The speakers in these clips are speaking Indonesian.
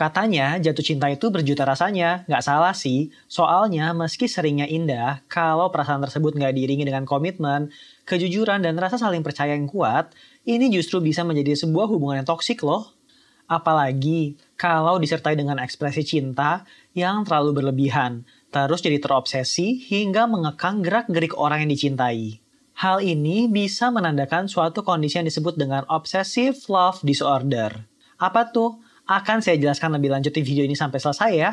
Katanya jatuh cinta itu berjuta rasanya, nggak salah sih. Soalnya meski seringnya indah, kalau perasaan tersebut nggak diiringi dengan komitmen, kejujuran dan rasa saling percaya yang kuat, ini justru bisa menjadi sebuah hubungan yang toksik loh. Apalagi kalau disertai dengan ekspresi cinta yang terlalu berlebihan, terus jadi terobsesi hingga mengekang gerak-gerik orang yang dicintai. Hal ini bisa menandakan suatu kondisi yang disebut dengan obsessive love disorder. Apa tuh? Akan saya jelaskan lebih lanjut di video ini sampai selesai ya.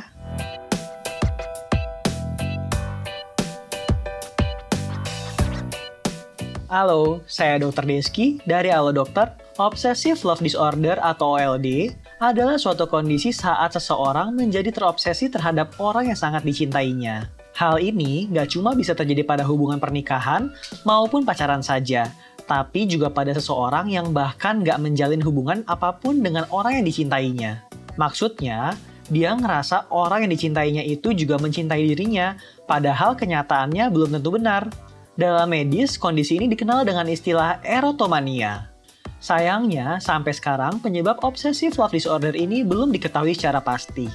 Halo, saya Dr. Deski dari Halo Dokter. Obsessive Love Disorder atau OLD adalah suatu kondisi saat seseorang menjadi terobsesi terhadap orang yang sangat dicintainya. Hal ini nggak cuma bisa terjadi pada hubungan pernikahan maupun pacaran saja, tapi juga pada seseorang yang bahkan nggak menjalin hubungan apapun dengan orang yang dicintainya. Maksudnya, dia ngerasa orang yang dicintainya itu juga mencintai dirinya, padahal kenyataannya belum tentu benar. Dalam medis, kondisi ini dikenal dengan istilah erotomania. Sayangnya, sampai sekarang penyebab obsessive love disorder ini belum diketahui secara pasti.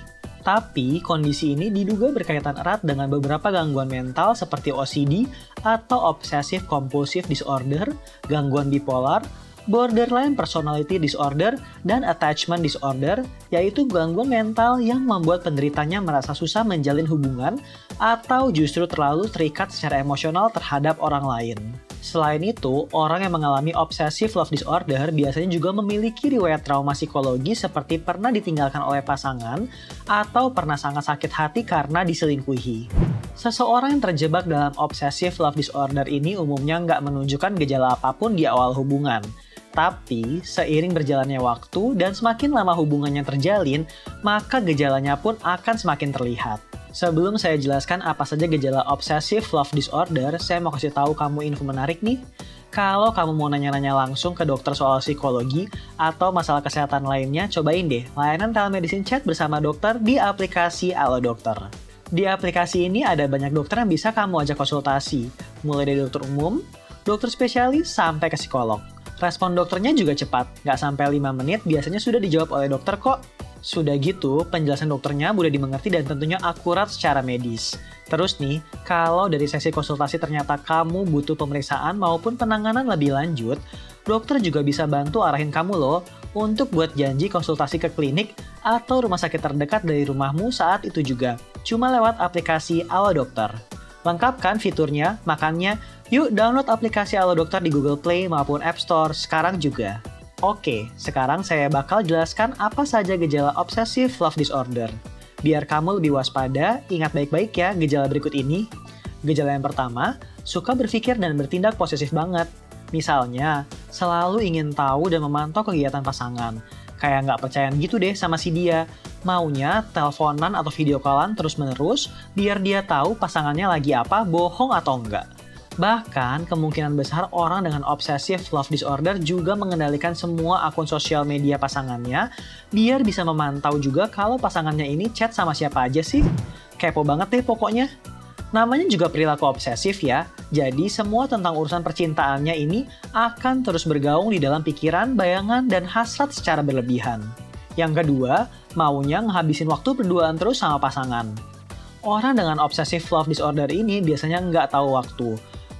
Tapi, kondisi ini diduga berkaitan erat dengan beberapa gangguan mental seperti OCD atau Obsessive Compulsive Disorder, gangguan bipolar, borderline personality disorder, dan attachment disorder, yaitu gangguan mental yang membuat penderitanya merasa susah menjalin hubungan atau justru terlalu terikat secara emosional terhadap orang lain. Selain itu, orang yang mengalami obsessive love disorder biasanya juga memiliki riwayat trauma psikologi seperti pernah ditinggalkan oleh pasangan atau pernah sangat sakit hati karena diselingkuhi. Seseorang yang terjebak dalam obsessive love disorder ini umumnya nggak menunjukkan gejala apapun di awal hubungan. Tapi, seiring berjalannya waktu dan semakin lama hubungannya terjalin, maka gejalanya pun akan semakin terlihat. Sebelum saya jelaskan apa saja gejala obsessive love disorder, saya mau kasih tahu kamu info menarik nih. Kalau kamu mau nanya-nanya langsung ke dokter soal psikologi atau masalah kesehatan lainnya, cobain deh layanan telemedicine chat bersama dokter di aplikasi Halo Dokter. Di aplikasi ini ada banyak dokter yang bisa kamu ajak konsultasi, mulai dari dokter umum, dokter spesialis, sampai ke psikolog. Respon dokternya juga cepat, nggak sampai 5 menit biasanya sudah dijawab oleh dokter kok. Sudah gitu, penjelasan dokternya mudah dimengerti dan tentunya akurat secara medis. Terus nih, kalau dari sesi konsultasi ternyata kamu butuh pemeriksaan maupun penanganan lebih lanjut, dokter juga bisa bantu arahin kamu loh untuk buat janji konsultasi ke klinik atau rumah sakit terdekat dari rumahmu saat itu juga. Cuma lewat aplikasi Halo Dokter. Lengkap kan fiturnya? Makanya, yuk download aplikasi Halo Dokter di Google Play maupun App Store sekarang juga. Oke, sekarang saya bakal jelaskan apa saja gejala obsessive love disorder. Biar kamu lebih waspada, ingat baik-baik ya gejala berikut ini. Gejala yang pertama, suka berpikir dan bertindak posesif banget. Misalnya, selalu ingin tahu dan memantau kegiatan pasangan. Kayak nggak percayaan gitu deh sama si dia. Maunya teleponan atau video callan terus-menerus, biar dia tahu pasangannya lagi apa, bohong atau enggak. Bahkan, kemungkinan besar orang dengan obsessive love disorder juga mengendalikan semua akun sosial media pasangannya, biar bisa memantau juga kalau pasangannya ini chat sama siapa aja sih. Kepo banget deh pokoknya. Namanya juga perilaku obsesif ya, jadi semua tentang urusan percintaannya ini akan terus bergaung di dalam pikiran, bayangan, dan hasrat secara berlebihan. Yang kedua, maunya ngehabisin waktu berduaan terus sama pasangan. Orang dengan obsessive love disorder ini biasanya nggak tahu waktu.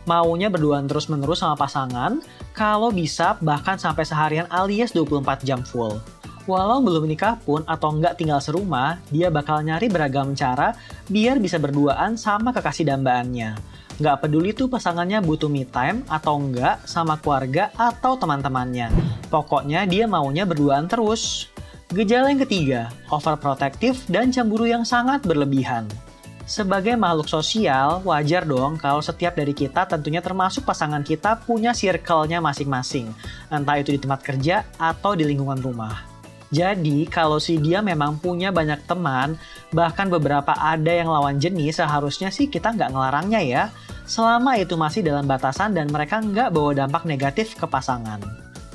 Maunya berduaan terus-menerus sama pasangan, kalau bisa bahkan sampai seharian alias 24 jam full. Walau belum menikah pun atau nggak tinggal serumah, dia bakal nyari beragam cara biar bisa berduaan sama kekasih dambaannya. Nggak peduli tuh pasangannya butuh me time atau nggak sama keluarga atau teman-temannya. Pokoknya dia maunya berduaan terus. Gejala yang ketiga, overprotective dan cemburu yang sangat berlebihan. Sebagai makhluk sosial, wajar dong kalau setiap dari kita tentunya termasuk pasangan kita punya circle-nya masing-masing. Entah itu di tempat kerja atau di lingkungan rumah. Jadi, kalau si dia memang punya banyak teman, bahkan beberapa ada yang lawan jenis, seharusnya sih kita nggak ngelarangnya ya. Selama itu masih dalam batasan dan mereka nggak bawa dampak negatif ke pasangan.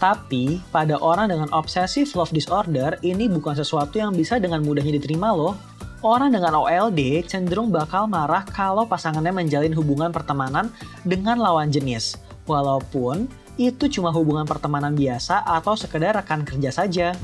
Tapi, pada orang dengan obsessive love disorder, ini bukan sesuatu yang bisa dengan mudahnya diterima loh. Orang dengan OLD cenderung bakal marah kalau pasangannya menjalin hubungan pertemanan dengan lawan jenis, walaupun itu cuma hubungan pertemanan biasa atau sekedar rekan kerja saja.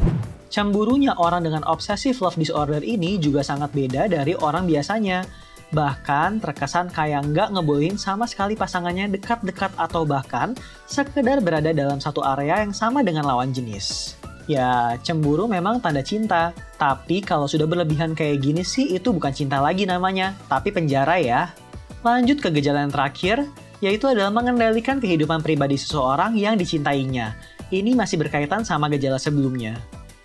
Cemburunya orang dengan obsessive love disorder ini juga sangat beda dari orang biasanya. Bahkan terkesan kayak nggak ngebolehin sama sekali pasangannya dekat-dekat atau bahkan sekedar berada dalam satu area yang sama dengan lawan jenis. Ya, cemburu memang tanda cinta. Tapi kalau sudah berlebihan kayak gini sih itu bukan cinta lagi namanya, tapi penjara ya. Lanjut ke gejala yang terakhir, yaitu adalah mengendalikan kehidupan pribadi seseorang yang dicintainya. Ini masih berkaitan sama gejala sebelumnya.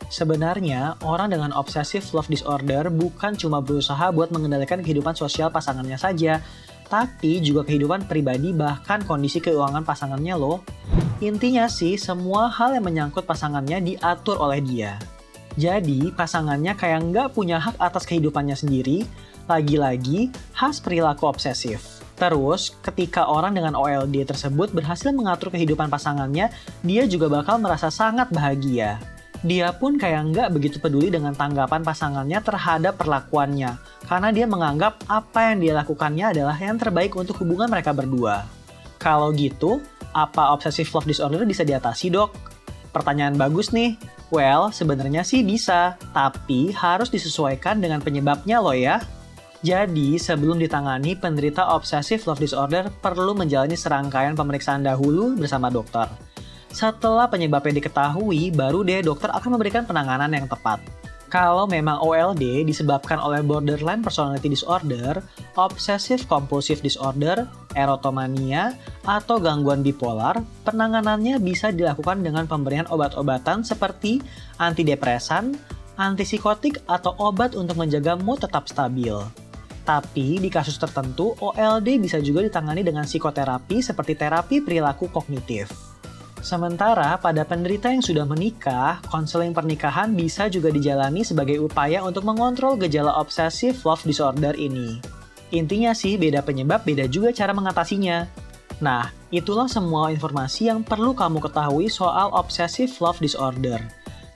Sebenarnya, orang dengan obsessive love disorder bukan cuma berusaha buat mengendalikan kehidupan sosial pasangannya saja, tapi juga kehidupan pribadi bahkan kondisi keuangan pasangannya loh. Intinya sih, semua hal yang menyangkut pasangannya diatur oleh dia. Jadi, pasangannya kayak nggak punya hak atas kehidupannya sendiri, lagi-lagi khas perilaku obsesif. Terus, ketika orang dengan OLD tersebut berhasil mengatur kehidupan pasangannya, dia juga bakal merasa sangat bahagia. Dia pun kayak nggak begitu peduli dengan tanggapan pasangannya terhadap perlakuannya, karena dia menganggap apa yang dia lakukannya adalah yang terbaik untuk hubungan mereka berdua. Kalau gitu, apa obsessive love disorder bisa diatasi, dok? Pertanyaan bagus nih. Well, sebenarnya sih bisa, tapi harus disesuaikan dengan penyebabnya loh ya. Jadi, sebelum ditangani, penderita obsessive love disorder perlu menjalani serangkaian pemeriksaan dahulu bersama dokter. Setelah penyebabnya diketahui, baru deh dokter akan memberikan penanganan yang tepat. Kalau memang OLD disebabkan oleh borderline personality disorder, obsessive compulsive disorder, erotomania, atau gangguan bipolar, penanganannya bisa dilakukan dengan pemberian obat-obatan seperti antidepresan, antipsikotik, atau obat untuk menjaga mood tetap stabil. Tapi di kasus tertentu, OLD bisa juga ditangani dengan psikoterapi seperti terapi perilaku kognitif. Sementara pada penderita yang sudah menikah, konseling pernikahan bisa juga dijalani sebagai upaya untuk mengontrol gejala obsessive love disorder ini. Intinya sih beda penyebab, beda juga cara mengatasinya. Nah, itulah semua informasi yang perlu kamu ketahui soal obsessive love disorder.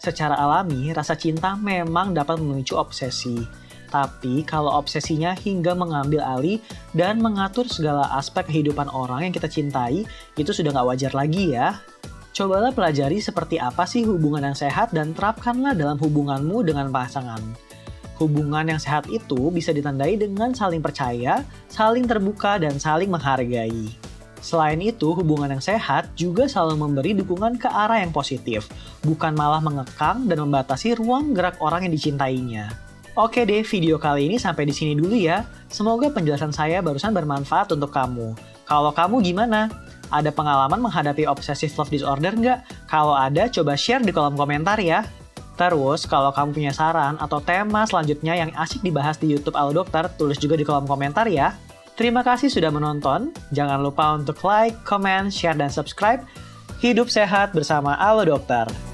Secara alami, rasa cinta memang dapat memicu obsesi. Tapi kalau obsesinya hingga mengambil alih dan mengatur segala aspek kehidupan orang yang kita cintai, itu sudah nggak wajar lagi ya. Cobalah pelajari seperti apa sih hubungan yang sehat dan terapkanlah dalam hubunganmu dengan pasangan. Hubungan yang sehat itu bisa ditandai dengan saling percaya, saling terbuka, dan saling menghargai. Selain itu, hubungan yang sehat juga selalu memberi dukungan ke arah yang positif, bukan malah mengekang dan membatasi ruang gerak orang yang dicintainya. Oke deh, video kali ini sampai di sini dulu ya. Semoga penjelasan saya barusan bermanfaat untuk kamu. Kalau kamu gimana? Ada pengalaman menghadapi obsessive love disorder nggak? Kalau ada, coba share di kolom komentar ya. Terus, kalau kamu punya saran atau tema selanjutnya yang asik dibahas di YouTube Alo Dokter, tulis juga di kolom komentar ya. Terima kasih sudah menonton. Jangan lupa untuk like, comment, share, dan subscribe. Hidup sehat bersama Alo Dokter.